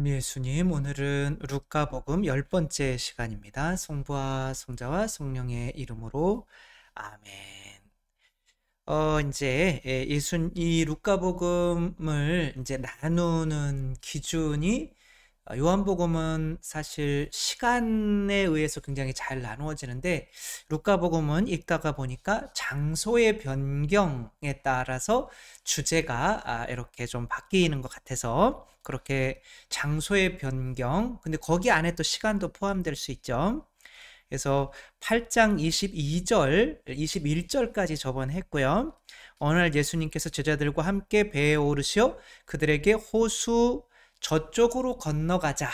예수님, 오늘은 루카복음 10번째 시간입니다. 성부와 성자와 성령의 이름으로 아멘. 이 루카복음을 이제 나누는 기준이 요한복음은 사실 시간에 의해서 굉장히 잘 나누어지는데 루카복음은 읽다가 보니까 장소의 변경에 따라서 주제가 이렇게 좀 바뀌는 것 같아서 그렇게 장소의 변경, 근데 거기 안에 또 시간도 포함될 수 있죠. 그래서 8장 22절, 21절까지 저번에 했고요. 어느 날 예수님께서 제자들과 함께 배에 오르시어 그들에게 호수 저쪽으로 건너가자.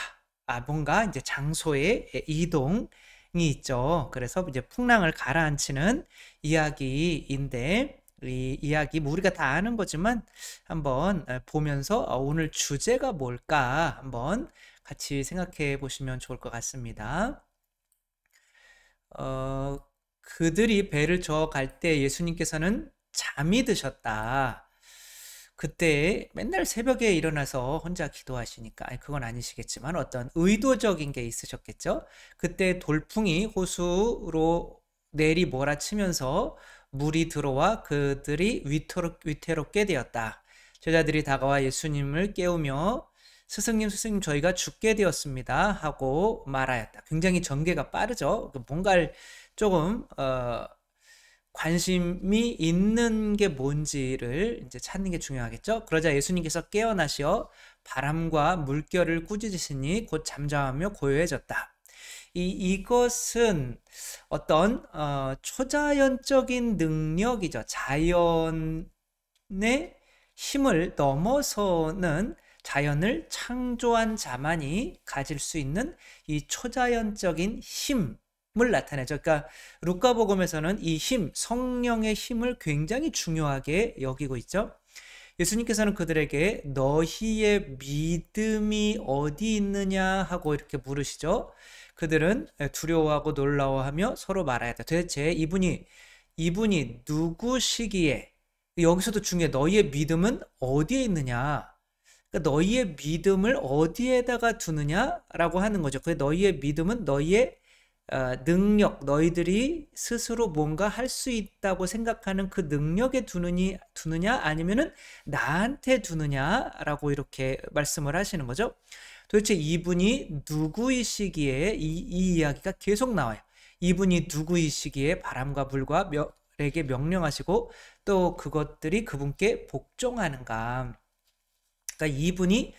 뭔가 이제 장소의 이동이 있죠. 그래서 이제 풍랑을 가라앉히는 이야기인데, 이 이야기 뭐 우리가 다 아는 거지만 한번 보면서 오늘 주제가 뭘까 한번 같이 생각해 보시면 좋을 것 같습니다. 그들이 배를 저어갈 때 예수님께서는 잠이 드셨다. 그때 맨날 새벽에 일어나서 혼자 기도하시니까, 그건 아니시겠지만 어떤 의도적인 게 있으셨겠죠? 그때 돌풍이 호수로 내리 몰아치면서 물이 들어와 그들이 위태롭게 되었다. 제자들이 다가와 예수님을 깨우며 스승님, 저희가 죽게 되었습니다 하고 말하였다. 굉장히 전개가 빠르죠. 뭔가를 조금 관심이 있는 게 뭔지를 이제 찾는 게 중요하겠죠. 그러자 예수님께서 깨어나시어 바람과 물결을 꾸짖으시니 곧 잠잠하며 고요해졌다. 이것은 어떤 초자연적인 능력이죠. 자연의 힘을 넘어서는, 자연을 창조한 자만이 가질 수 있는 이 초자연적인 힘을 나타내죠. 그러니까 루카복음에서는 이 힘, 성령의 힘을 굉장히 중요하게 여기고 있죠. 예수님께서는 그들에게 너희의 믿음이 어디 있느냐 하고 이렇게 물으시죠. 그들은 두려워하고 놀라워하며 서로 말하였다. 도대체 이분이 누구시기에, 여기서도 중요해. 너희의 믿음은 어디에 있느냐. 그러니까 너희의 믿음을 어디에다가 두느냐라고 하는 거죠. 그 너희의 믿음은 너희의 능력, 너희들이 스스로 뭔가 할 수 있다고 생각하는 그 능력에 두느냐 아니면은 나한테 두느냐라고 이렇게 말씀을 하시는 거죠. 도대체 이분이 누구이시기에 이 이야기가 계속 나와요. 이분이 누구이시기에 바람과 불과 에게 명령하시고 또 그것들이 그분께 복종하는가. 그러니까 이분이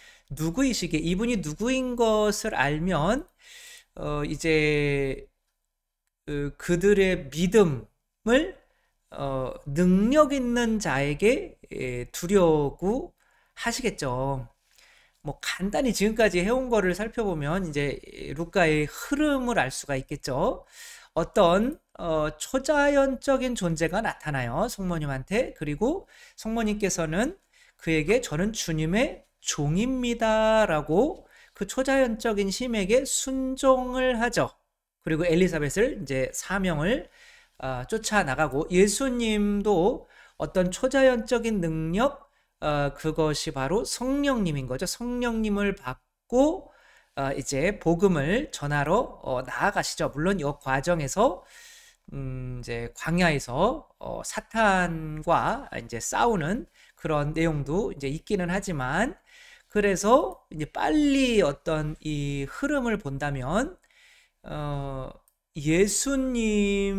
누구인 것을 알면 이제 그들의 믿음을 능력 있는 자에게 두려고 하시겠죠. 뭐 간단히 지금까지 해온 거를 살펴보면 이제 루카의 흐름을 알 수가 있겠죠. 어떤 초자연적인 존재가 나타나요, 성모님한테. 그리고 성모님께서는 그에게 저는 주님의 종입니다 라고 그 초자연적인 힘에게 순종을 하죠. 그리고 엘리사벳을 이제 사명을 쫓아나가고, 예수님도 어떤 초자연적인 능력, 그것이 바로 성령님인 거죠. 성령님을 받고 이제 복음을 전하러 나아가시죠. 물론 이 과정에서 이제 광야에서 사탄과 이제 싸우는 그런 내용도 이제 있기는 하지만, 그래서 이제 빨리 어떤 이 흐름을 본다면 예수님은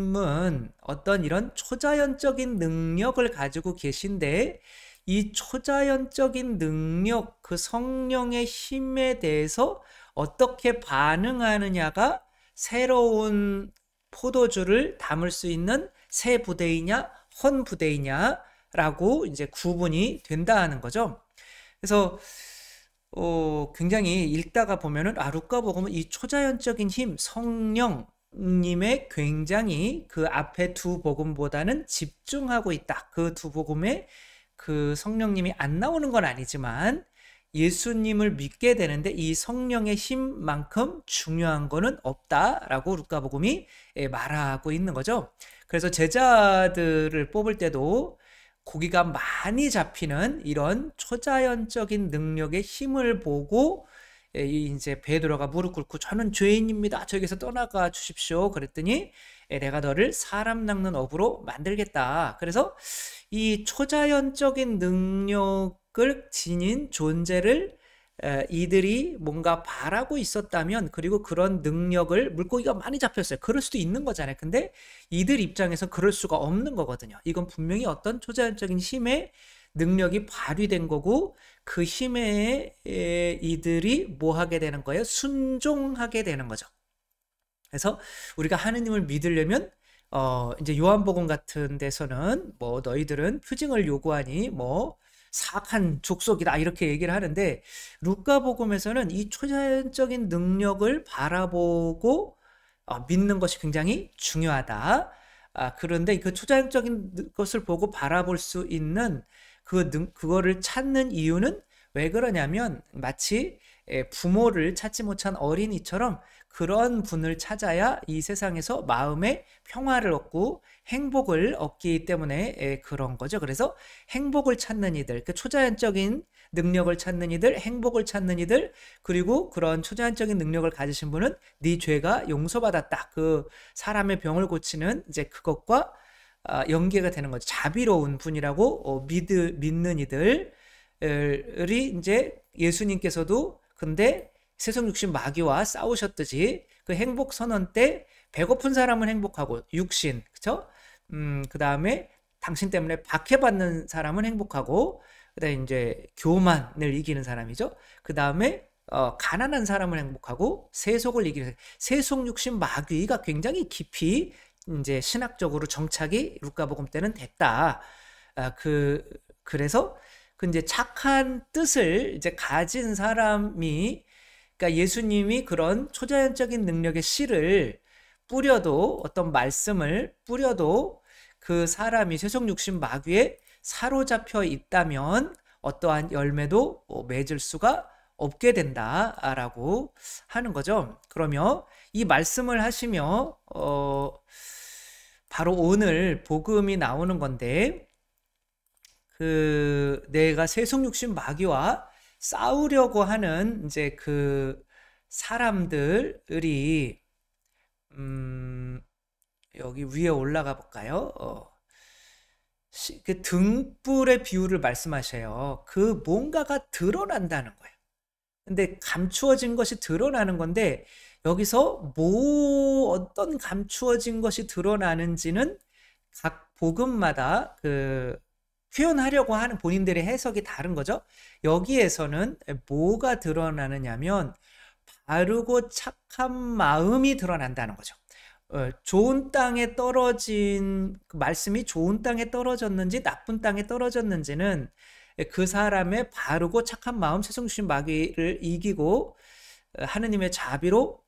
어떤 이런 초자연적인 능력을 가지고 계신데, 이 초자연적인 능력, 그 성령의 힘에 대해서 어떻게 반응하느냐가 새로운 포도주를 담을 수 있는 새 부대이냐 헌 부대이냐라고 이제 구분이 된다는 거죠. 그래서 굉장히 읽다가 보면은 루카복음은 이 초자연적인 힘, 성령님의 굉장히 그 앞에 두 복음보다는 집중하고 있다. 그 두 복음에 그 성령님이 안 나오는 건 아니지만 예수님을 믿게 되는데 이 성령의 힘만큼 중요한 거는 없다라고 루카복음이 말하고 있는 거죠. 그래서 제자들을 뽑을 때도 고기가 많이 잡히는 이런 초자연적인 능력의 힘을 보고 이 이제 베드로가 무릎 꿇고 저는 죄인입니다. 저기서 떠나가 주십시오. 그랬더니 내가 너를 사람 낚는 어부로 만들겠다. 그래서 이 초자연적인 능력을 지닌 존재를 이들이 뭔가 바라고 있었다면, 그리고 그런 능력을 물고기가 많이 잡혔어요. 그럴 수도 있는 거잖아요. 근데 이들 입장에서 그럴 수가 없는 거거든요. 이건 분명히 어떤 초자연적인 힘의 능력이 발휘된 거고, 그 힘에 이들이 뭐 하게 되는 거예요? 순종하게 되는 거죠. 그래서 우리가 하느님을 믿으려면 이제 요한복음 같은 데서는 뭐 너희들은 표징을 요구하니 뭐 사악한 족속이다 이렇게 얘기를 하는데, 루카복음에서는 이 초자연적인 능력을 바라보고 믿는 것이 굉장히 중요하다. 그런데 그 초자연적인 것을 보고 바라볼 수 있는 그거를 찾는 이유는 왜 그러냐면, 마치 부모를 찾지 못한 어린이처럼 그런 분을 찾아야 이 세상에서 마음의 평화를 얻고 행복을 얻기 때문에 그런 거죠. 그래서 행복을 찾는 이들, 그 초자연적인 능력을 찾는 이들, 행복을 찾는 이들, 그리고 그런 초자연적인 능력을 가지신 분은 네 죄가 용서받았다. 그 사람의 병을 고치는 이제 그것과 연계가 되는 거죠. 자비로운 분이라고 믿는 이들이 이제 예수님께서도 근데 세속 육신 마귀와 싸우셨듯이 그 행복 선언 때 배고픈 사람은 행복하고 육신, 그쵸? 그 다음에 당신 때문에 박해받는 사람은 행복하고, 그다음에 이제 교만을 이기는 사람이죠. 그 다음에 가난한 사람은 행복하고 세속을 이기는, 세속 육신 마귀가 굉장히 깊이 이제 신학적으로 정착이 루카복음 때는 됐다. 그래서 그 이제 착한 뜻을 이제 가진 사람이, 그러니까 예수님이 그런 초자연적인 능력의 씨를 뿌려도, 어떤 말씀을 뿌려도 그 사람이 세속 육신 마귀에 사로잡혀 있다면 어떠한 열매도 맺을 수가 없게 된다라고 하는 거죠. 그러며 이 말씀을 하시며 바로 오늘 복음이 나오는 건데, 그 내가 세속 육신 마귀와 싸우려고 하는 이제 그 사람들이 여기 위에 올라가 볼까요? 그 등불의 비유를 말씀하셔요. 그 뭔가가 드러난다는 거예요. 근데 감추어진 것이 드러나는 건데, 여기서 어떤 감추어진 것이 드러나는지는 각 복음마다 그 표현하려고 하는 본인들의 해석이 다른 거죠. 여기에서는 뭐가 드러나느냐면 바르고 착한 마음이 드러난다는 거죠. 좋은 땅에 떨어진 말씀이 좋은 땅에 떨어졌는지 나쁜 땅에 떨어졌는지는 그 사람의 바르고 착한 마음, 세속 육신 마귀를 이기고 하느님의 자비로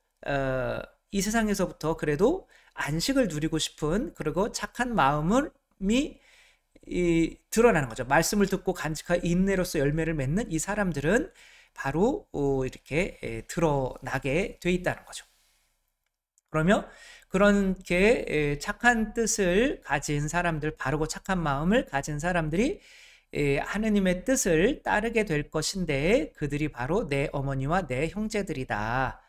이 세상에서부터 그래도 안식을 누리고 싶은, 그리고 착한 마음이 드러나는 거죠. 말씀을 듣고 간직한 인내로서 열매를 맺는 이 사람들은 바로 이렇게 드러나게 돼 있다는 거죠. 그러면 그렇게 착한 뜻을 가진 사람들, 바르고 착한 마음을 가진 사람들이 하느님의 뜻을 따르게 될 것인데, 그들이 바로 내 어머니와 내 형제들이다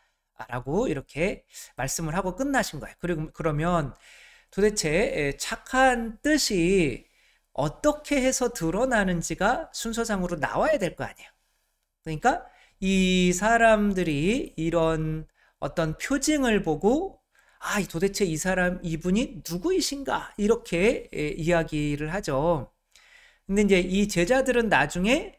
라고 이렇게 말씀을 하고 끝나신 거예요. 그러면 도대체 착한 뜻이 어떻게 해서 드러나는지가 순서상으로 나와야 될 거 아니에요. 그러니까 이 사람들이 이런 어떤 표징을 보고 도대체 이분이 누구이신가 이렇게 이야기를 하죠. 근데 이제 이 제자들은 나중에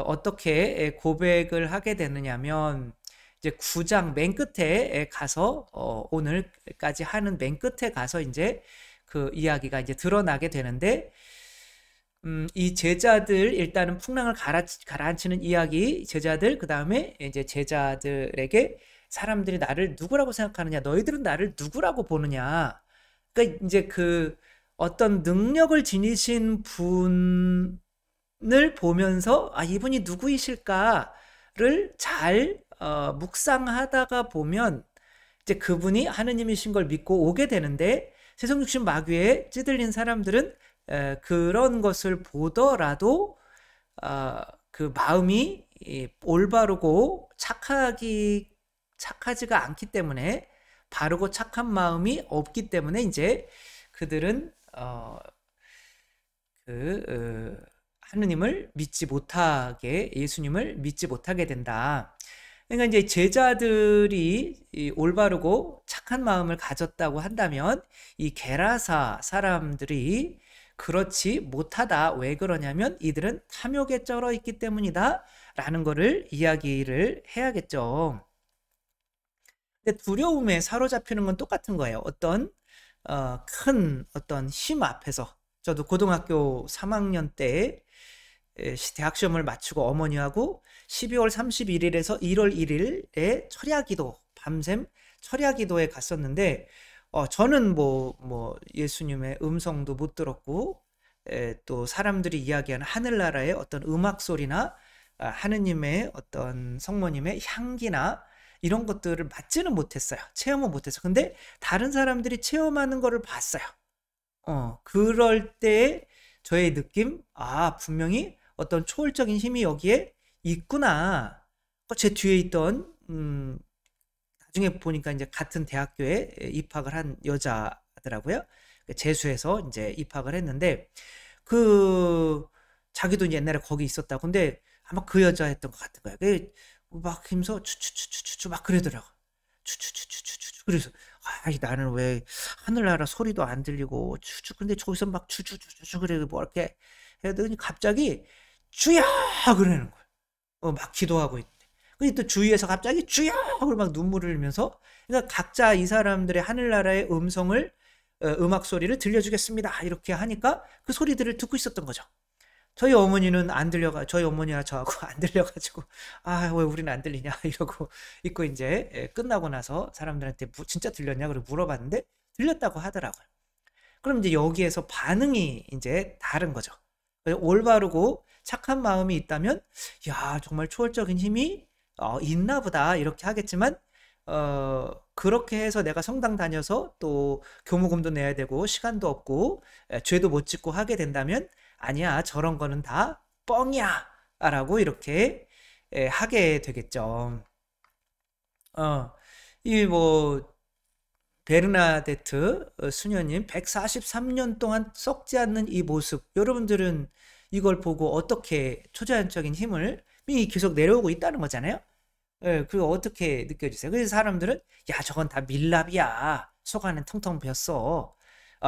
어떻게 고백을 하게 되느냐면, 이제 9장 맨 끝에 가서 오늘까지 하는 맨 끝에 가서 이제 그 이야기가 이제 드러나게 되는데, 이 제자들 일단은 풍랑을 가라앉히는 이야기, 제자들, 그 다음에 이제 제자들에게 사람들이 나를 누구라고 생각하느냐, 너희들은 나를 누구라고 보느냐. 그러니까 이제 그 어떤 능력을 지니신 분을 보면서 이분이 누구이실까를 잘 묵상하다가 보면 이제 그분이 하느님이신 걸 믿고 오게 되는데, 세속 육신 마귀에 찌들린 사람들은 그런 것을 보더라도 그 마음이 올바르고 착하지가 않기 때문에, 바르고 착한 마음이 없기 때문에 이제 그들은 하느님을 믿지 못하게, 예수님을 믿지 못하게 된다. 그러니까 이제 제자들이 이 올바르고 착한 마음을 가졌다고 한다면 이 게라사 사람들이 그렇지 못하다. 왜 그러냐면 이들은 탐욕에 쩔어 있기 때문이다 라는 거를 이야기를 해야겠죠. 근데 두려움에 사로잡히는 건 똑같은 거예요. 어떤 큰 어떤 힘 앞에서. 저도 고등학교 3학년 때 대학 시험을 마치고 어머니하고 12월 31일에서 1월 1일에 철야기도, 밤샘 철야기도에 갔었는데, 저는 뭐 예수님의 음성도 못 들었고, 또 사람들이 이야기하는 하늘나라의 어떤 음악 소리나 하느님의 어떤 성모님의 향기나 이런 것들을 맡지는 못했어요. 체험은 못했어요. 근데 다른 사람들이 체험하는 거를 봤어요. 그럴 때 저의 느낌, 분명히 어떤 초월적인 힘이 여기에 있구나. 제 뒤에 있던 나중에 보니까 이제 같은 대학교에 입학을 한 여자더라고요. 재수해서 이제 입학을 했는데, 자기도 이제 옛날에 거기 있었다고. 근데 아마 그 여자였던 것 같은 거예요. 막 하면서 추추추추추 막 그러더라고. 추추추추추추. 그래서 나는 왜 하늘나라 소리도 안 들리고 추추, 근데 저기서 막 추추추추 그래 뭐 이렇게 해더니 갑자기 주야 그러는 거예요. 막 기도하고 있는데. 근데 또 주위에서 갑자기 주야 하고 막 눈물을 흘리면서, 그러니까 각자 이 사람들의 하늘나라의 음성을, 음악 소리를 들려주겠습니다 이렇게 하니까 그 소리들을 듣고 있었던 거죠. 저희 어머니는 안 저희 어머니와 저하고 안 들려가지고, 왜 우리는 안 들리냐 이러고 있고, 이제 끝나고 나서 사람들한테 진짜 들렸냐 그러고 물어봤는데 들렸다고 하더라고요. 그럼 이제 여기에서 반응이 이제 다른 거죠. 올바르고 착한 마음이 있다면, 정말 초월적인 힘이 있나 보다 이렇게 하겠지만, 그렇게 해서 내가 성당 다녀서 또 교무금도 내야 되고 시간도 없고 죄도 못 짓고 하게 된다면, 아니야, 저런 거는 다 뻥이야 라고 이렇게 하게 되겠죠. 이 베르나데트 수녀님 143년 동안 썩지 않는 이 모습, 여러분들은 이걸 보고 어떻게 초자연적인 힘을 계속 내려오고 있다는 거잖아요. 그리고 어떻게 느껴지세요? 그래서 사람들은 저건 다 밀랍이야, 속 안은 텅텅 비었어,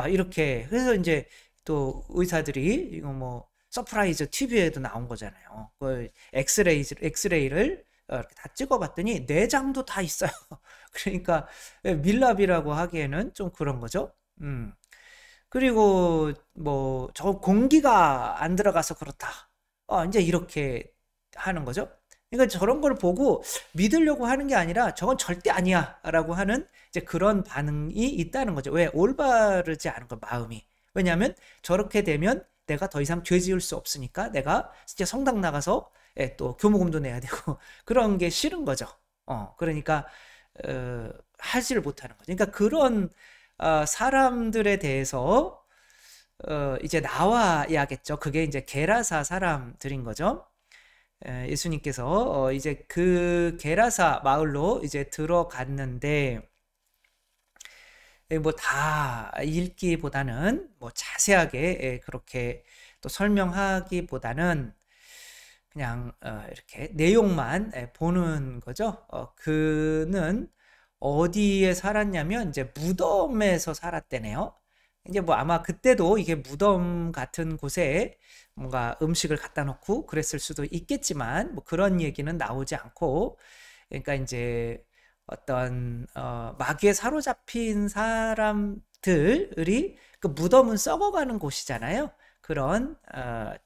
이렇게. 그래서 이제 또 의사들이 이거 서프라이즈 TV에도 나온 거잖아요. 그 엑스레이를 이렇게 다 찍어봤더니 내장도 다 있어요. 그러니까 밀랍이라고 하기에는 좀 그런 거죠. 그리고 저 공기가 안 들어가서 그렇다. 이제 이렇게 하는 거죠. 그러니까 저런 걸 보고 믿으려고 하는 게 아니라 저건 절대 아니야 라고 하는 이제 그런 반응이 있다는 거죠. 왜? 올바르지 않은 거, 마음이. 왜냐하면 저렇게 되면 내가 더 이상 죄 지을 수 없으니까 내가 진짜 성당 나가서 또 교무금도 내야 되고 그런 게 싫은 거죠. 그러니까 하지를 못하는 거죠. 그러니까 그런 사람들에 대해서 이제 나와야겠죠. 그게 이제 게라사 사람들인 거죠. 예수님께서 이제 그 게라사 마을로 이제 들어갔는데, 다 읽기보다는 자세하게 그렇게 또 설명하기보다는 그냥 이렇게 내용만 보는 거죠. 그는 어디에 살았냐면 이제 무덤에서 살았대네요. 이제 아마 그때도 이게 무덤 같은 곳에 뭔가 음식을 갖다 놓고 그랬을 수도 있겠지만 그런 얘기는 나오지 않고, 그러니까 이제 어떤 마귀에 사로잡힌 사람들이, 그 무덤은 썩어가는 곳이잖아요. 그런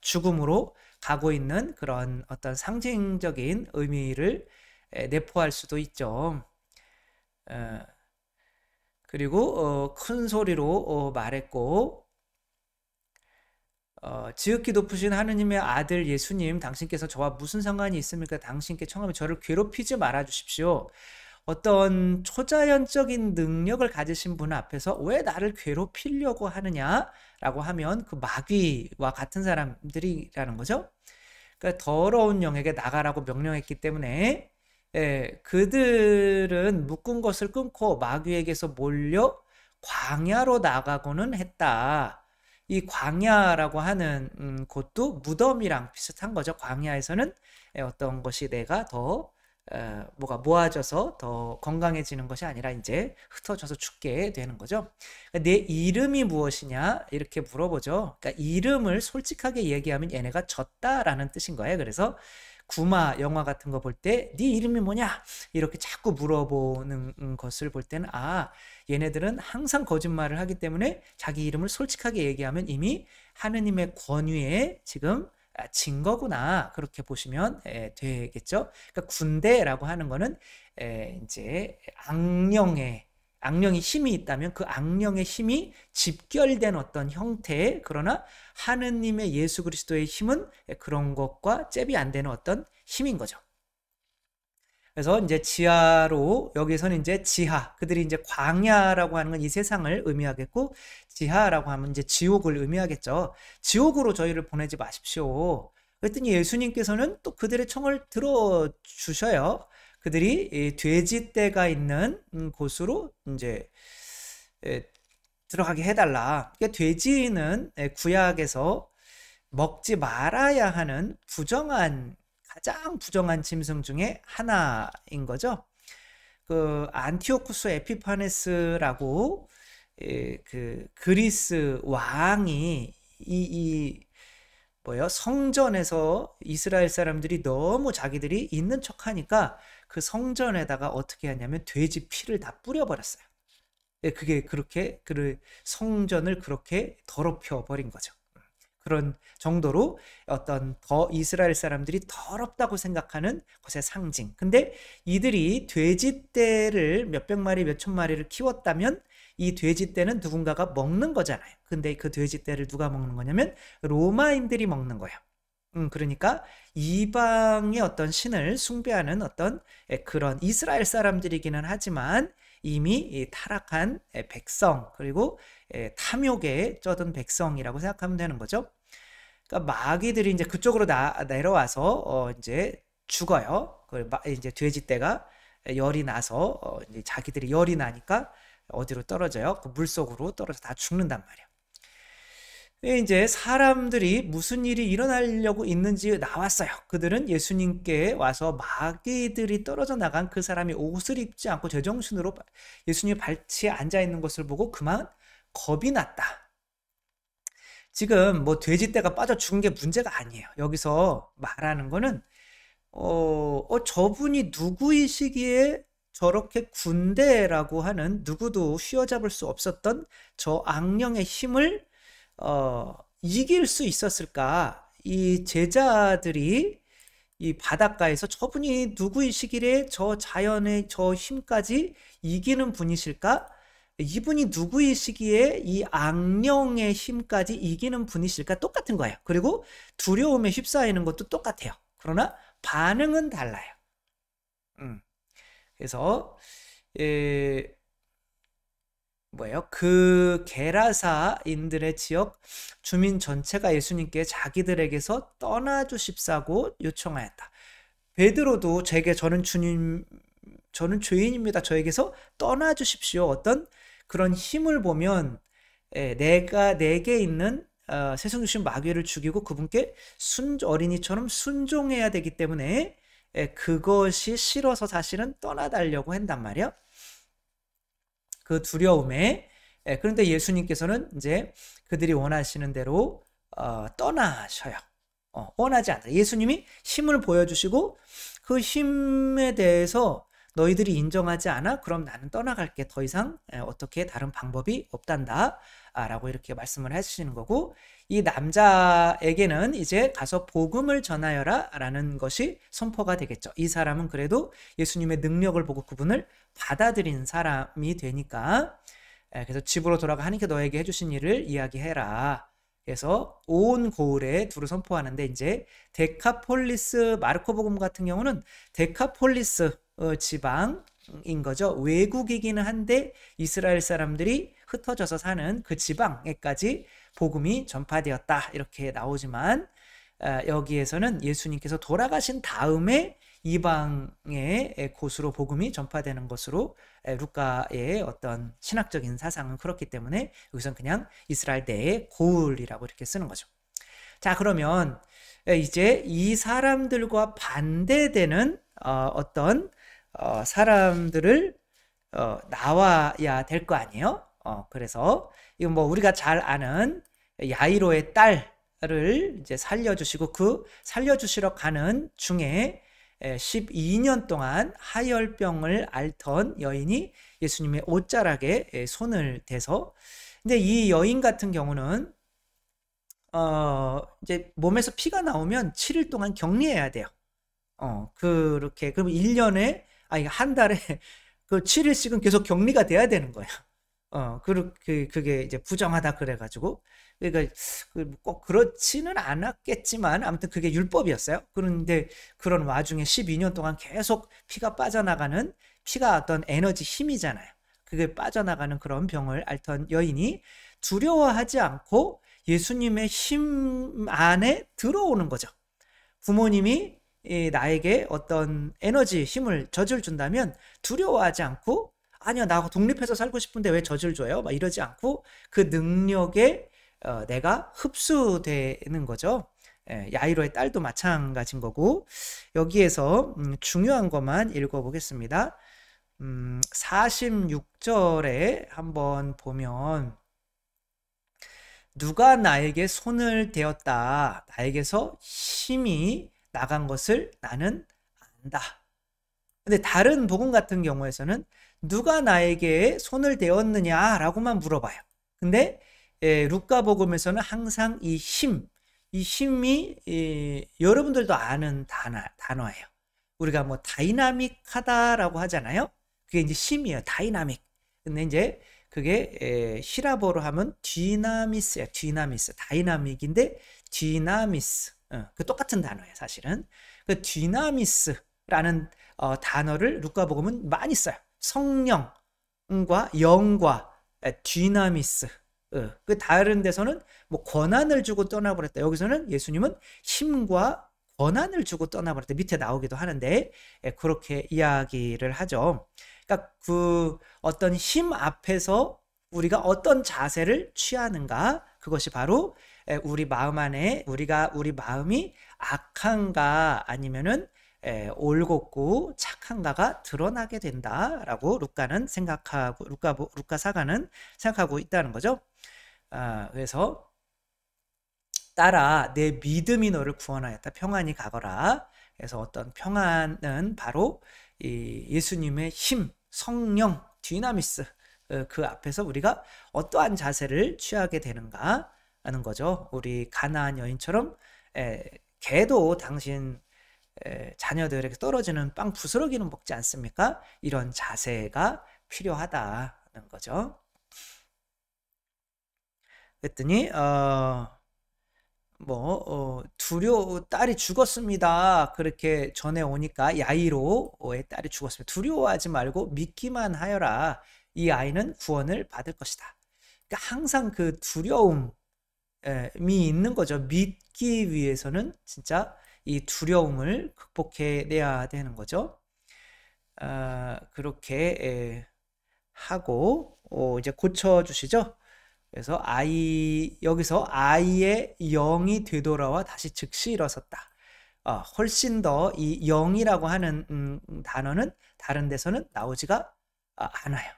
죽음으로 가고 있는 그런 어떤 상징적인 의미를 내포할 수도 있죠. 그리고 큰 소리로 말했고, 지극히 높으신 하느님의 아들 예수님, 당신께서 저와 무슨 상관이 있습니까? 당신께 청하면 저를 괴롭히지 말아 주십시오. 어떤 초자연적인 능력을 가지신 분 앞에서 왜 나를 괴롭히려고 하느냐라고 하면 그 마귀와 같은 사람들이라는 거죠. 그러니까 더러운 영에게 나가라고 명령했기 때문에 그들은 묶은 것을 끊고 마귀에게서 몰려 광야로 나가고는 했다. 이 광야라고 하는 곳도 무덤이랑 비슷한 거죠. 광야에서는 어떤 것이 내가 더 뭐가 모아져서 더 건강해지는 것이 아니라 이제 흩어져서 죽게 되는 거죠. 내 이름이 무엇이냐 이렇게 물어보죠. 그러니까 이름을 솔직하게 얘기하면 얘네가 졌다라는 뜻인 거예요. 그래서 구마 영화 같은 거 볼 때 네 이름이 뭐냐 이렇게 자꾸 물어보는 것을 볼 때는 얘네들은 항상 거짓말을 하기 때문에 자기 이름을 솔직하게 얘기하면 이미 하느님의 권위에 지금 진 거구나 그렇게 보시면 되겠죠. 그러니까 군대라고 하는 거는 이제 악령이 힘이 있다면 그 악령의 힘이 집결된 어떤 형태, 그러나 하느님의 예수 그리스도의 힘은 그런 것과 잽이 안 되는 어떤 힘인 거죠. 그래서 이제 지하로, 여기서는 이제 지하, 그들이 이제 광야라고 하는 건 이 세상을 의미하겠고, 지하라고 하면 이제 지옥을 의미하겠죠. 지옥으로 저희를 보내지 마십시오. 그랬더니 예수님께서는 또 그들의 청을 들어주셔요. 그들이 돼지떼가 있는 곳으로 이제 들어가게 해달라. 그러니까 돼지는 구약에서 먹지 말아야 하는 가장 부정한 짐승 중에 하나인 거죠. 그 안티오쿠스 에피파네스라고 그 그리스 왕이 성전에서 이스라엘 사람들이 너무 자기들이 있는 척하니까 그 성전에다가 어떻게 하냐면 돼지 피를 다 뿌려버렸어요. 그게 그렇게 그 성전을 그렇게 더럽혀 버린 거죠. 그런 정도로 어떤 이스라엘 사람들이 더럽다고 생각하는 것의 상징. 근데 이들이 돼지떼를 몇백 마리, 몇천 마리를 키웠다면 이 돼지떼는 누군가가 먹는 거잖아요. 근데 그 돼지떼를 누가 먹는 거냐면 로마인들이 먹는 거예요. 그러니까 이방의 어떤 신을 숭배하는 어떤 그런 이스라엘 사람들이기는 하지만 이미 타락한 백성, 그리고 탐욕에 쩌든 백성이라고 생각하면 되는 거죠. 그러니까 마귀들이 이제 그쪽으로 내려와서 이제 죽어요. 이제 돼지떼가 열이 나서 이제 자기들이 열이 나니까 어디로 떨어져요? 그 물속으로 떨어져 다 죽는단 말이에요. 이제 사람들이 무슨 일이 일어나려고 있는지 나왔어요. 그들은 예수님께 와서 마귀들이 떨어져 나간 그 사람이 옷을 입지 않고 제정신으로 예수님 발치에 앉아 있는 것을 보고 그만 겁이 났다. 지금 뭐 돼지떼가 빠져 죽은 게 문제가 아니에요. 여기서 말하는 거는 저분이 누구이시기에 저렇게 군대라고 하는 누구도 휘어잡을 수 없었던 저 악령의 힘을 이길 수 있었을까? 이 제자들이 이 바닷가에서 저분이 누구이시기에 저 자연의 저 힘까지 이기는 분이실까? 이분이 누구이시기에 이 악령의 힘까지 이기는 분이실까? 똑같은 거예요. 그리고 두려움에 휩싸이는 것도 똑같아요. 그러나 반응은 달라요. 그래서 그 게라사인들의 지역 주민 전체가 예수님께 자기들에게서 떠나주십사고 요청하였다. 베드로도 저는 주님, 저는 죄인입니다. 저에게서 떠나주십시오. 어떤 그런 힘을 보면 내게 있는 세상 주신 마귀를 죽이고 그분께 어린이처럼 순종해야 되기 때문에 그것이 싫어서 사실은 떠나달라고 한단 말이야. 그 두려움에. 그런데 예수님께서는 이제 그들이 원하시는 대로 떠나셔요. 원하지 않다. 예수님이 힘을 보여주시고 그 힘에 대해서 너희들이 인정하지 않아? 그럼 나는 떠나갈게. 더 이상 어떻게 다른 방법이 없단다 라고 이렇게 말씀을 해주시는 거고, 이 남자에게는 이제 가서 복음을 전하여라 라는 것이 선포가 되겠죠. 이 사람은 그래도 예수님의 능력을 보고 그분을 받아들인 사람이 되니까, 그래서 집으로 돌아가 하나님께 너에게 해주신 일을 이야기해라. 그래서 온 고을에 두루 선포하는데, 이제 데카폴리스, 마르코복음 같은 경우는 데카폴리스 지방인 거죠. 외국이기는 한데 이스라엘 사람들이 흩어져서 사는 그 지방에까지 복음이 전파되었다 이렇게 나오지만, 여기에서는 예수님께서 돌아가신 다음에 이방의 곳으로 복음이 전파되는 것으로 루카의 어떤 신학적인 사상은 그렇기 때문에 여기서는 그냥 이스라엘 내의 고을이라고 이렇게 쓰는 거죠. 자, 그러면 이제 이 사람들과 반대되는 어떤 사람들을 나와야 될 거 아니에요? 그래서 이건 뭐 우리가 잘 아는 야이로의 딸을 이제 살려주시고 그 살려주시러 가는 중에 12년 동안 하혈병을 앓던 여인이 예수님의 옷자락에 손을 대서, 근데 이 여인 같은 경우는 이제 몸에서 피가 나오면 7일 동안 격리해야 돼요. 그렇게 그럼 1년에 아니 한 달에 그 7일씩은 계속 격리가 돼야 되는 거예요. 그게 이제 부정하다 그래가지고, 그러니까 꼭 그렇지는 않았겠지만 아무튼 그게 율법이었어요. 그런데 그런 와중에 12년 동안 계속 피가 빠져나가는, 피가 어떤 에너지 힘이잖아요. 그게 빠져나가는 그런 병을 앓던 여인이 두려워하지 않고 예수님의 힘 안에 들어오는 거죠. 부모님이 나에게 어떤 에너지, 힘을, 젖을 준다면 두려워하지 않고, 아니야, 나 독립해서 살고 싶은데 왜 젖을 줘요? 막 이러지 않고 그 능력에 내가 흡수되는 거죠. 야이로의 딸도 마찬가지인 거고, 여기에서 중요한 것만 읽어보겠습니다. 46절에 한번 보면, 누가 나에게 손을 대었다, 나에게서 힘이 나간 것을 나는 안다. 근데 다른 복음 같은 경우에서는 누가 나에게 손을 대었느냐 라고만 물어봐요. 근데 루카 복음에서는 항상 이 힘이 여러분들도 아는 단어예요. 우리가 뭐 다이나믹하다라고 하잖아요. 그게 이제 힘이에요. 다이나믹. 근데 이제 그게 히라보로 하면 디나미스예요. 디나미스. 다이나믹인데 디나미스. 그 똑같은 단어예요, 사실은. 그 디나미스라는 단어를 루카복음은 많이 써요. 성령과 영과 디나미스. 그 다른 데서는 뭐 권한을 주고 떠나버렸다. 여기서는 예수님은 힘과 권한을 주고 떠나버렸다. 밑에 나오기도 하는데 그렇게 이야기를 하죠. 그러니까 그 어떤 힘 앞에서 우리가 어떤 자세를 취하는가, 그것이 바로 우리 마음 안에 우리 마음이 악한가 아니면은 올곧고 착한가가 드러나게 된다라고 루카는 생각하고, 루카 사가는 생각하고 있다는 거죠. 그래서 딸아, 내 믿음이 너를 구원하였다. 평안히 가거라. 그래서 어떤 평안은 바로 이 예수님의 힘, 성령, 디나미스, 그 앞에서 우리가 어떠한 자세를 취하게 되는가 하는 거죠. 우리 가나안 여인처럼 개도 당신 자녀들에게 떨어지는 빵 부스러기는 먹지 않습니까? 이런 자세가 필요하다는 거죠. 그랬더니 딸이 죽었습니다. 그렇게 전해 오니까 야이로의 딸이 죽었습니다. 두려워하지 말고 믿기만 하여라. 이 아이는 구원을 받을 것이다. 그러니까 항상 그 두려움이 있는 거죠. 믿기 위해서는 진짜 이 두려움을 극복해내야 되는 거죠. 그렇게 하고 이제 고쳐주시죠. 그래서 여기서 아이의 영이 되돌아와 다시 즉시 일어섰다. 훨씬 더 이 영이라고 하는 단어는 다른 데서는 나오지가 않아요.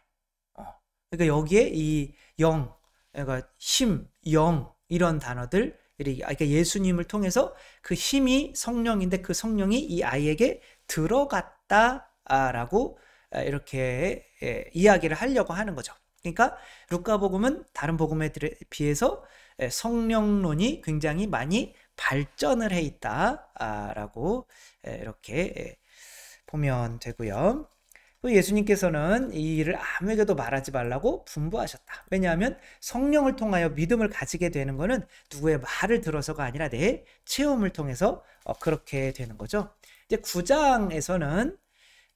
그러니까 여기에 이 영, 그러니까 힘, 영 이런 단어들, 그러니까 예수님을 통해서 그 힘이 성령인데 그 성령이 이 아이에게 들어갔다라고 이렇게 이야기를 하려고 하는 거죠. 그러니까 루카복음은 다른 복음에 비해서 성령론이 굉장히 많이 발전을 해 있다라고 이렇게 보면 되고요. 또 예수님께서는 이 일을 아무에게도 말하지 말라고 분부하셨다. 왜냐하면 성령을 통하여 믿음을 가지게 되는 것은 누구의 말을 들어서가 아니라 내 체험을 통해서 그렇게 되는 거죠. 이제 9장에서는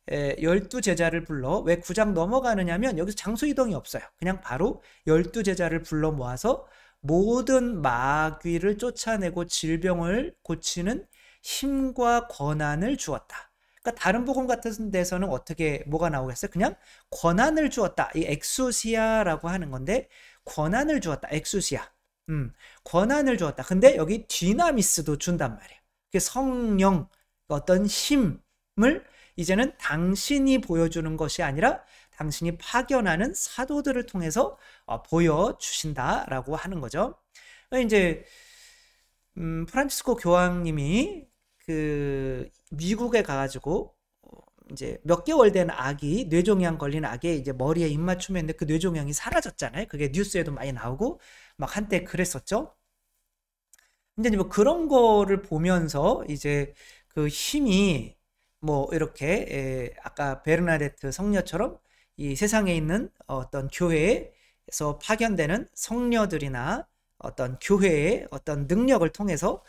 12제자를 불러, 왜 9장 넘어가느냐면 여기서 장소 이동이 없어요. 그냥 바로 12제자를 불러 모아서 모든 마귀를 쫓아내고 질병을 고치는 힘과 권한을 주었다. 그러니까 다른 복음 같은 데서는 어떻게 뭐가 나오겠어요? 그냥 권한을 주었다. 이 엑수시아라고 하는 건데 권한을 주었다. 엑수시아. 권한을 주었다. 근데 여기 디나미스도 준단 말이에요. 그 성령, 어떤 힘을 이제는 당신이 보여주는 것이 아니라 당신이 파견하는 사도들을 통해서 보여주신다라고 하는 거죠. 이제 프란치스코 교황님이 그 미국에 가가지고 이제 몇 개월 된 아기, 뇌종양 걸린 아기 이제 머리에 입맞춤했는데 그 뇌종양이 사라졌잖아요. 그게 뉴스에도 많이 나오고 막 한때 그랬었죠. 근데 뭐 그런 거를 보면서 이제 그 힘이 뭐 이렇게 아까 베르나데트 성녀처럼 이 세상에 있는 어떤 교회에서 파견되는 성녀들이나 어떤 교회의 어떤 능력을 통해서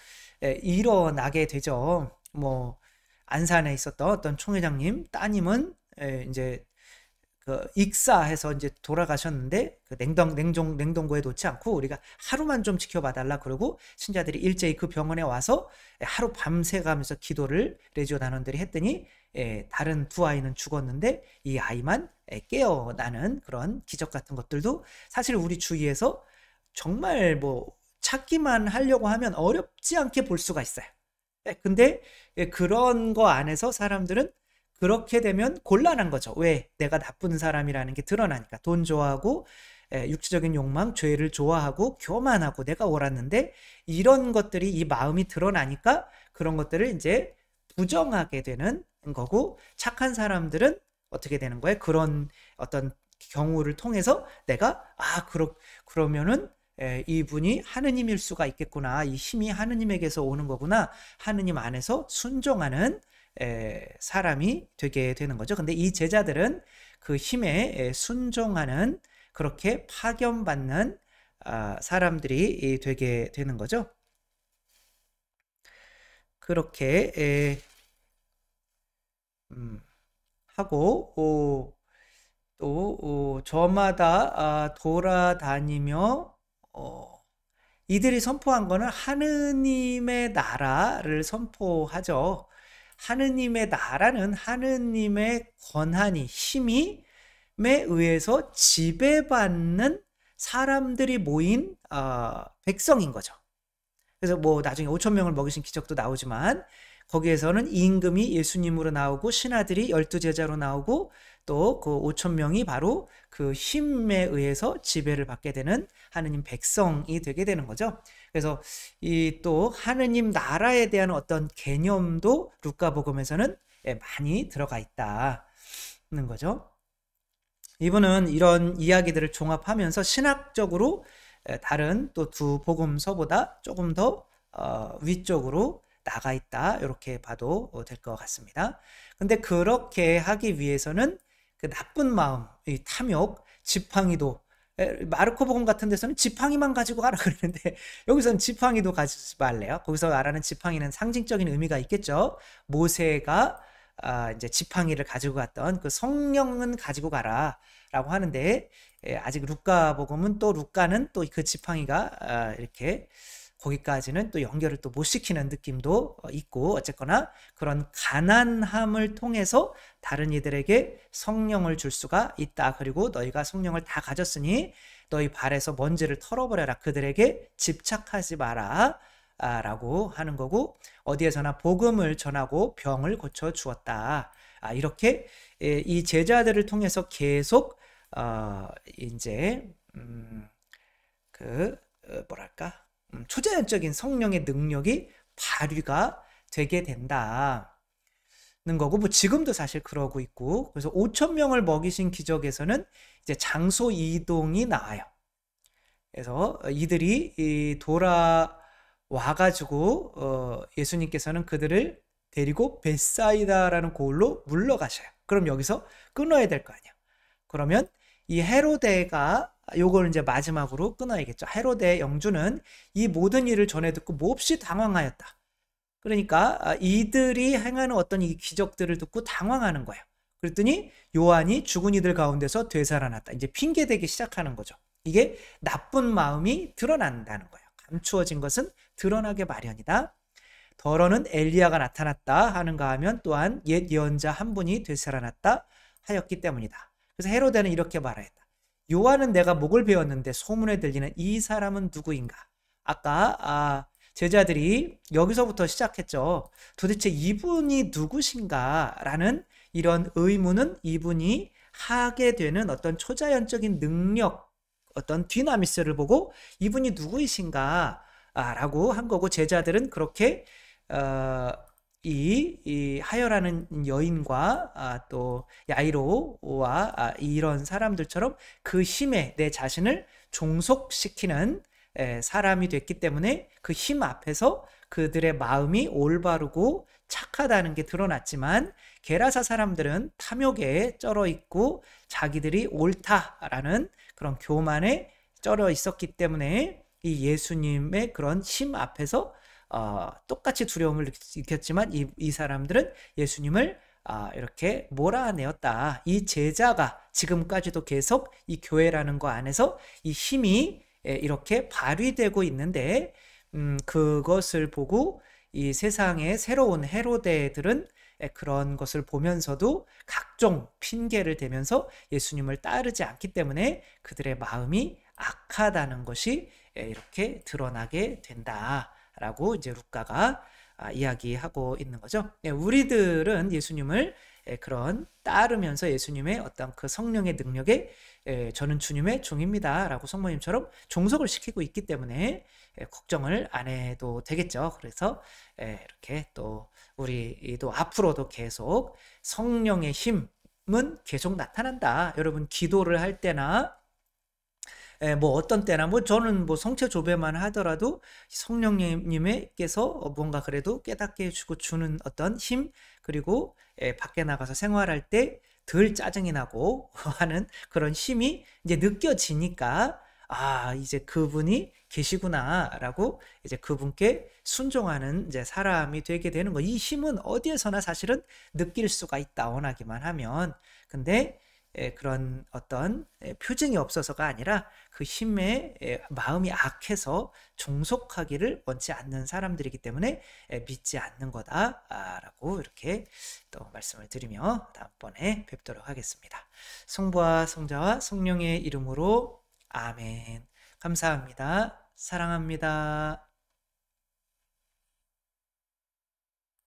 일어나게 되죠. 뭐 안산에 있었던 어떤 총회장님 따님은 이제 그 익사해서 이제 돌아가셨는데 그 냉동고에 놓지 않고 우리가 하루만 좀 지켜봐달라 그러고 신자들이 일제히 그 병원에 와서 하루 밤새 가면서 기도를 레지오 단원들이 했더니 다른 두 아이는 죽었는데 이 아이만 깨어나는 그런 기적 같은 것들도 사실 우리 주위에서 정말 뭐 찾기만 하려고 하면 어렵지 않게 볼 수가 있어요. 근데 그런 거 안에서 사람들은 그렇게 되면 곤란한 거죠. 왜? 내가 나쁜 사람이라는 게 드러나니까. 돈 좋아하고 육체적인 욕망, 죄를 좋아하고 교만하고 내가 옳았는데 이런 것들이 이 마음이 드러나니까 그런 것들을 이제 부정하게 되는 거고 착한 사람들은 어떻게 되는 거예요? 그런 어떤 경우를 통해서 내가 그러면은 이분이 하느님일 수가 있겠구나. 이 힘이 하느님에게서 오는 거구나. 하느님 안에서 순종하는 사람이 되게 되는 거죠. 근데 이 제자들은 그 힘에 순종하는 그렇게 파견받는 사람들이 되게 되는 거죠. 그렇게 하고 또 저마다 돌아다니며 이들이 선포한 거는 하느님의 나라를 선포하죠. 하느님의 나라는 하느님의 권한이 힘에 의해서 지배받는 사람들이 모인 백성인 거죠. 그래서 뭐 나중에 5,000명을 먹이신 기적도 나오지만 거기에서는 임금이 예수님으로 나오고 신하들이 12제자로 나오고 또 그 5,000명이 바로 그 힘에 의해서 지배를 받게 되는 하느님 백성이 되게 되는 거죠. 그래서 이 또 하느님 나라에 대한 어떤 개념도 루카복음에서는 많이 들어가 있다는 거죠. 이분은 이런 이야기들을 종합하면서 신학적으로 다른 또 두 복음서보다 조금 더 위쪽으로 나가 있다 이렇게 봐도 될 것 같습니다. 근데 그렇게 하기 위해서는 그 나쁜 마음, 이 탐욕, 지팡이도 마르코복음 같은 데서는 지팡이만 가지고 가라 그러는데 여기서는 지팡이도 가지지 말래요. 거기서 말하는 지팡이는 상징적인 의미가 있겠죠. 모세가 이제 지팡이를 가지고 갔던 그 성령은 가지고 가라라고 하는데 아직 루카복음은 또 루카는 또 그 지팡이가 이렇게 거기까지는 또 연결을 또 못 시키는 느낌도 있고 어쨌거나 그런 가난함을 통해서 다른 이들에게 성령을 줄 수가 있다. 그리고 너희가 성령을 다 가졌으니 너희 발에서 먼지를 털어버려라. 그들에게 집착하지 마라 라고 하는 거고 어디에서나 복음을 전하고 병을 고쳐 주었다. 이렇게 이 제자들을 통해서 계속 이제 뭐랄까 초자연적인 성령의 능력이 발휘가 되게 된다는 거고 뭐 지금도 사실 그러고 있고 그래서 5,000명을 먹이신 기적에서는 이제 장소 이동이 나와요. 그래서 이들이 돌아와가지고 예수님께서는 그들을 데리고 벳사이다라는 고을로 물러가셔요. 그럼 여기서 끊어야 될 거 아니야. 그러면 이 헤로데가 요걸 이제 마지막으로 끊어야겠죠. 헤로데 영주는 이 모든 일을 전해 듣고 몹시 당황하였다. 그러니까 이들이 행하는 어떤 이 기적들을 듣고 당황하는 거예요. 그랬더니 요한이 죽은 이들 가운데서 되살아났다. 이제 핑계대기 시작하는 거죠. 이게 나쁜 마음이 드러난다는 거예요. 감추어진 것은 드러나게 마련이다. 더러는 엘리야가 나타났다 하는가 하면 또한 옛 예언자 한 분이 되살아났다 하였기 때문이다. 그래서 헤로데는 이렇게 말하였다. 요한은 내가 목을 베었는데 소문에 들리는 이 사람은 누구인가? 아까 제자들이 여기서부터 시작했죠. 도대체 이분이 누구신가? 라는 이런 의문은 이분이 하게 되는 어떤 초자연적인 능력, 어떤 디나미스를 보고 이분이 누구이신가? 라고 한 거고, 제자들은 그렇게 이 하여라는 여인과 또 야이로와 이런 사람들처럼 그 힘에 내 자신을 종속시키는 사람이 됐기 때문에 그 힘 앞에서 그들의 마음이 올바르고 착하다는 게 드러났지만, 게라사 사람들은 탐욕에 쩔어 있고 자기들이 옳다라는 그런 교만에 쩔어 있었기 때문에 이 예수님의 그런 힘 앞에서 똑같이 두려움을 느꼈지만 이 사람들은 예수님을 이렇게 몰아내었다. 이 제자가 지금까지도 계속 이 교회라는 거 안에서 이 힘이 이렇게 발휘되고 있는데, 그것을 보고 이 세상의 새로운 헤로데들은 그런 것을 보면서도 각종 핑계를 대면서 예수님을 따르지 않기 때문에 그들의 마음이 악하다는 것이 이렇게 드러나게 된다라고 이제 루카가 이야기하고 있는 거죠. 우리들은 예수님을 그런 따르면서 예수님의 어떤 그 성령의 능력에 저는 주님의 종입니다 라고 성모님처럼 종속을 시키고 있기 때문에 걱정을 안 해도 되겠죠. 그래서 이렇게 또 우리도 앞으로도 계속 성령의 힘은 계속 나타난다. 여러분 기도를 할 때나 뭐 어떤 때나 뭐 저는 뭐 성체 조배만 하더라도 성령님께서 뭔가 그래도 깨닫게 해주고 주는 어떤 힘, 그리고 밖에 나가서 생활할 때 덜 짜증이 나고 하는 그런 힘이 이제 느껴지니까 이제 그분이 계시구나라고 이제 그분께 순종하는 이제 사람이 되게 되는 거. 이 힘은 어디에서나 사실은 느낄 수가 있다, 원하기만 하면. 근데 그런 어떤 표징이 없어서가 아니라 그 힘에 마음이 악해서 종속하기를 원치 않는 사람들이기 때문에 믿지 않는 거다라고 이렇게 또 말씀을 드리며 다음번에 뵙도록 하겠습니다. 성부와 성자와 성령의 이름으로 아멘. 감사합니다. 사랑합니다.